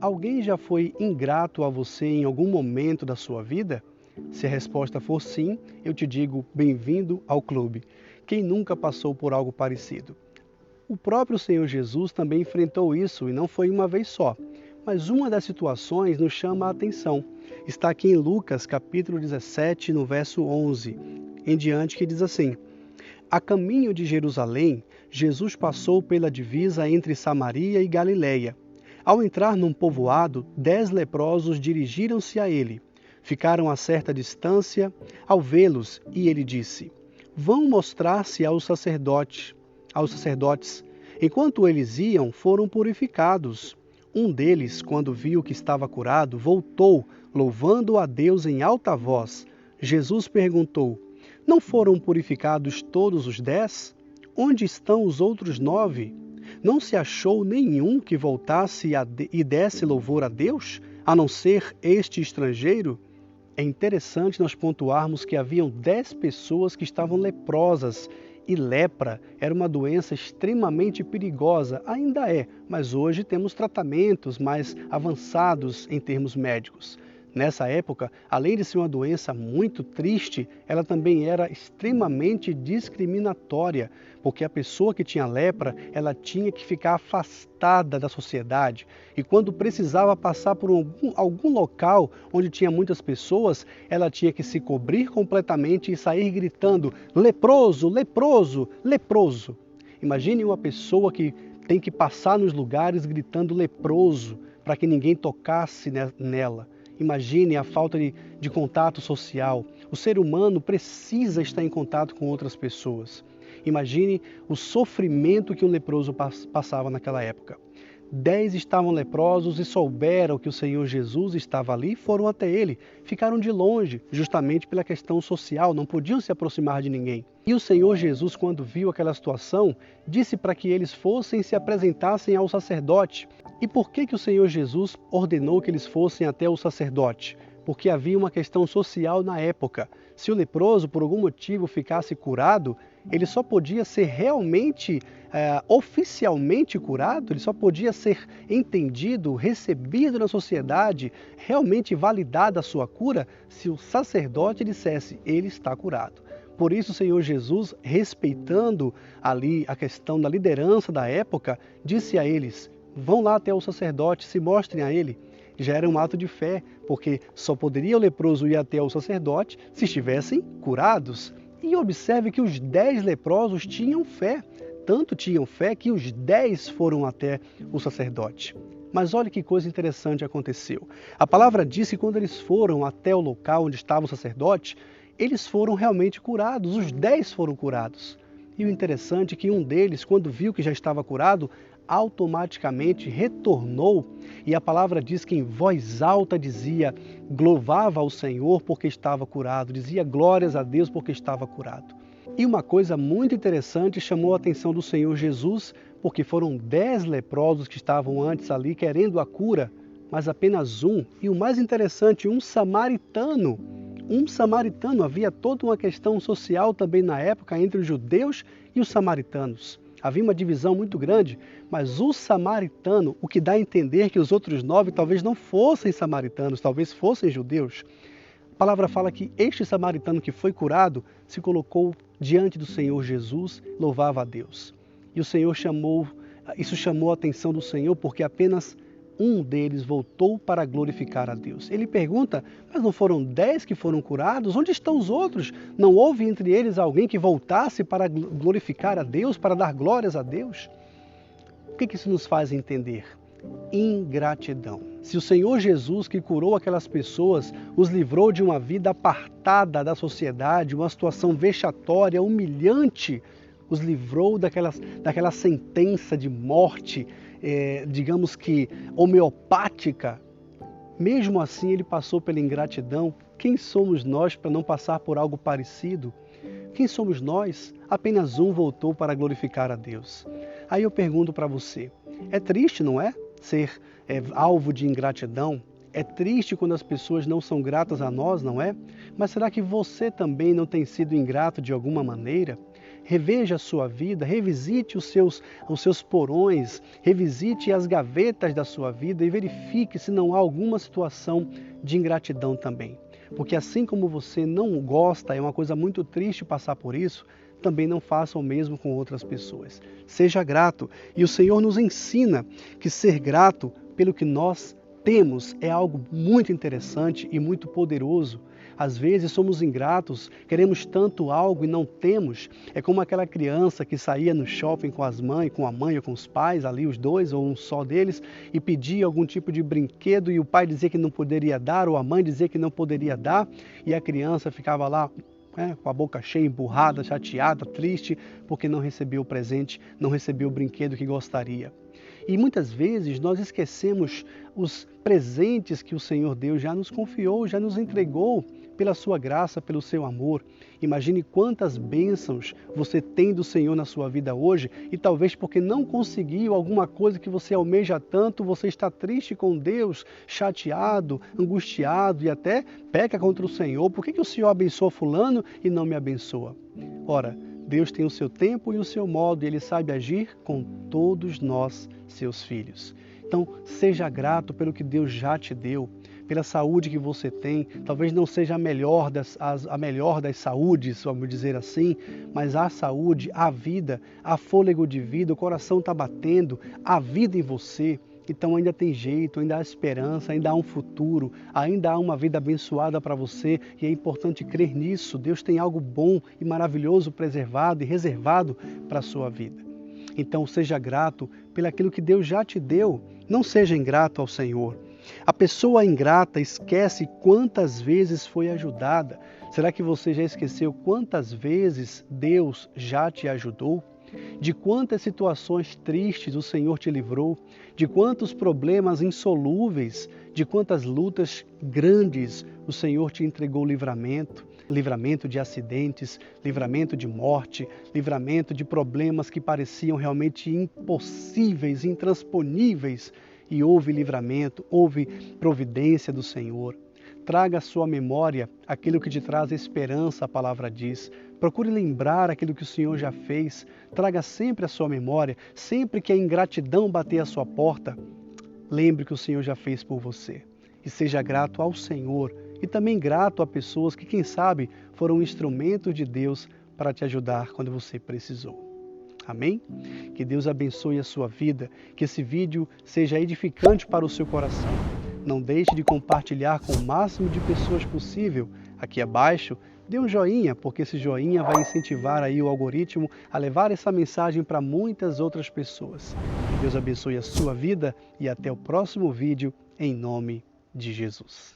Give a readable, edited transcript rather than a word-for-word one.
Alguém já foi ingrato a você em algum momento da sua vida? Se a resposta for sim, eu te digo bem-vindo ao clube. Quem nunca passou por algo parecido? O próprio Senhor Jesus também enfrentou isso e não foi uma vez só. Mas uma das situações nos chama a atenção. Está aqui em Lucas, capítulo 17, no verso 11, em diante, que diz assim: A caminho de Jerusalém, Jesus passou pela divisa entre Samaria e Galiléia. Ao entrar num povoado, 10 leprosos dirigiram-se a ele. Ficaram a certa distância ao vê-los, e ele disse: Vão mostrar-se aos sacerdotes. Enquanto eles iam, foram purificados. Um deles, quando viu que estava curado, voltou, louvando a Deus em alta voz. Jesus perguntou: Não foram purificados todos os 10? Onde estão os outros 9? Não se achou nenhum que voltasse e desse louvor a Deus, a não ser este estrangeiro? É interessante nós pontuarmos que haviam 10 pessoas que estavam leprosas, e lepra era uma doença extremamente perigosa, ainda é, mas hoje temos tratamentos mais avançados em termos médicos. Nessa época, além de ser uma doença muito triste, ela também era extremamente discriminatória, porque a pessoa que tinha lepra, ela tinha que ficar afastada da sociedade. E quando precisava passar por algum local onde tinha muitas pessoas, ela tinha que se cobrir completamente e sair gritando: leproso, leproso, leproso. Imagine uma pessoa que tem que passar nos lugares gritando leproso, para que ninguém tocasse nela. Imagine a falta de contato social. O ser humano precisa estar em contato com outras pessoas. Imagine o sofrimento que um leproso passava naquela época. 10 estavam leprosos e souberam que o Senhor Jesus estava ali, foram até ele. Ficaram de longe, justamente pela questão social, não podiam se aproximar de ninguém. E o Senhor Jesus, quando viu aquela situação, disse para que eles fossem e se apresentassem ao sacerdote. E por que o Senhor Jesus ordenou que eles fossem até o sacerdote? Porque havia uma questão social na época. Se o leproso, por algum motivo, ficasse curado, ele só podia ser realmente, oficialmente curado, ele só podia ser entendido, recebido na sociedade, realmente validada a sua cura, se o sacerdote dissesse: ele está curado. Por isso o Senhor Jesus, respeitando ali a questão da liderança da época, disse a eles: vão lá até o sacerdote, se mostrem a ele. Já era um ato de fé, porque só poderia o leproso ir até o sacerdote se estivessem curados. E observe que os 10 leprosos tinham fé, tanto tinham fé que os 10 foram até o sacerdote. Mas olha que coisa interessante aconteceu. A palavra diz que quando eles foram até o local onde estava o sacerdote, eles foram realmente curados, os 10 foram curados. E o interessante é que um deles, quando viu que já estava curado, automaticamente retornou, e a palavra diz que em voz alta dizia, louvava ao Senhor porque estava curado, dizia glórias a Deus porque estava curado. E uma coisa muito interessante chamou a atenção do Senhor Jesus, porque foram 10 leprosos que estavam antes ali querendo a cura, mas apenas um, e o mais interessante, um samaritano, havia toda uma questão social também na época entre os judeus e os samaritanos. Havia uma divisão muito grande, mas o samaritano, o que dá a entender que os outros 9 talvez não fossem samaritanos, talvez fossem judeus. A palavra fala que este samaritano que foi curado se colocou diante do Senhor Jesus, louvava a Deus. E o Senhor isso chamou a atenção do Senhor porque apenas um deles voltou para glorificar a Deus. Ele pergunta: mas não foram 10 que foram curados? Onde estão os outros? Não houve entre eles alguém que voltasse para glorificar a Deus, para dar glórias a Deus? O que isso nos faz entender? Ingratidão. Se o Senhor Jesus, que curou aquelas pessoas, os livrou de uma vida apartada da sociedade, uma situação vexatória, humilhante, os livrou daquela sentença de morte, digamos que homeopática, mesmo assim ele passou pela ingratidão. Quem somos nós para não passar por algo parecido? Quem somos nós? Apenas um voltou para glorificar a Deus. Aí eu pergunto para você, é triste, não é? Ser alvo de ingratidão? É triste quando as pessoas não são gratas a nós, não é? Mas será que você também não tem sido ingrato de alguma maneira? Reveja a sua vida, revisite os seus porões, revisite as gavetas da sua vida e verifique se não há alguma situação de ingratidão também. Porque assim como você não gosta, é uma coisa muito triste passar por isso, também não faça o mesmo com outras pessoas. Seja grato. E o Senhor nos ensina que ser grato pelo que nós temos é algo muito interessante e muito poderoso. Às vezes somos ingratos, queremos tanto algo e não temos. É como aquela criança que saía no shopping com a mãe ou com os pais, ali os dois ou um só deles, e pedia algum tipo de brinquedo e o pai dizia que não poderia dar ou a mãe dizia que não poderia dar e a criança ficava lá com a boca cheia, emburrada, chateada, triste, porque não recebeu o presente, não recebeu o brinquedo que gostaria. E muitas vezes nós esquecemos os presentes que o Senhor Deus já nos confiou, já nos entregou pela sua graça, pelo seu amor. Imagine quantas bênçãos você tem do Senhor na sua vida hoje e talvez porque não conseguiu alguma coisa que você almeja tanto, você está triste com Deus, chateado, angustiado e até peca contra o Senhor. Por que o Senhor abençoa fulano e não me abençoa? Ora, Deus tem o seu tempo e o seu modo e Ele sabe agir com todos nós, seus filhos. Então, seja grato pelo que Deus já te deu, pela saúde que você tem. Talvez não seja a melhor das saúdes, vamos dizer assim, mas a saúde, a vida, a fôlego de vida, o coração está batendo, a vida em você. Então ainda tem jeito, ainda há esperança, ainda há um futuro, ainda há uma vida abençoada para você e é importante crer nisso. Deus tem algo bom e maravilhoso preservado e reservado para a sua vida. Então seja grato pelaquilo que Deus já te deu, não seja ingrato ao Senhor. A pessoa ingrata esquece quantas vezes foi ajudada. Será que você já esqueceu quantas vezes Deus já te ajudou? De quantas situações tristes o Senhor te livrou, de quantos problemas insolúveis, de quantas lutas grandes o Senhor te entregou livramento, livramento de acidentes, livramento de morte, livramento de problemas que pareciam realmente impossíveis, intransponíveis, e houve livramento, houve providência do Senhor. Traga à sua memória aquilo que te traz esperança, a palavra diz. Procure lembrar aquilo que o Senhor já fez. Traga sempre à sua memória, sempre que a ingratidão bater à sua porta, lembre que o Senhor já fez por você. E seja grato ao Senhor e também grato a pessoas que, quem sabe, foram instrumentos de Deus para te ajudar quando você precisou. Amém? Que Deus abençoe a sua vida, que esse vídeo seja edificante para o seu coração. Não deixe de compartilhar com o máximo de pessoas possível. Aqui abaixo, dê um joinha, porque esse joinha vai incentivar aí o algoritmo a levar essa mensagem para muitas outras pessoas. Que Deus abençoe a sua vida e até o próximo vídeo, em nome de Jesus.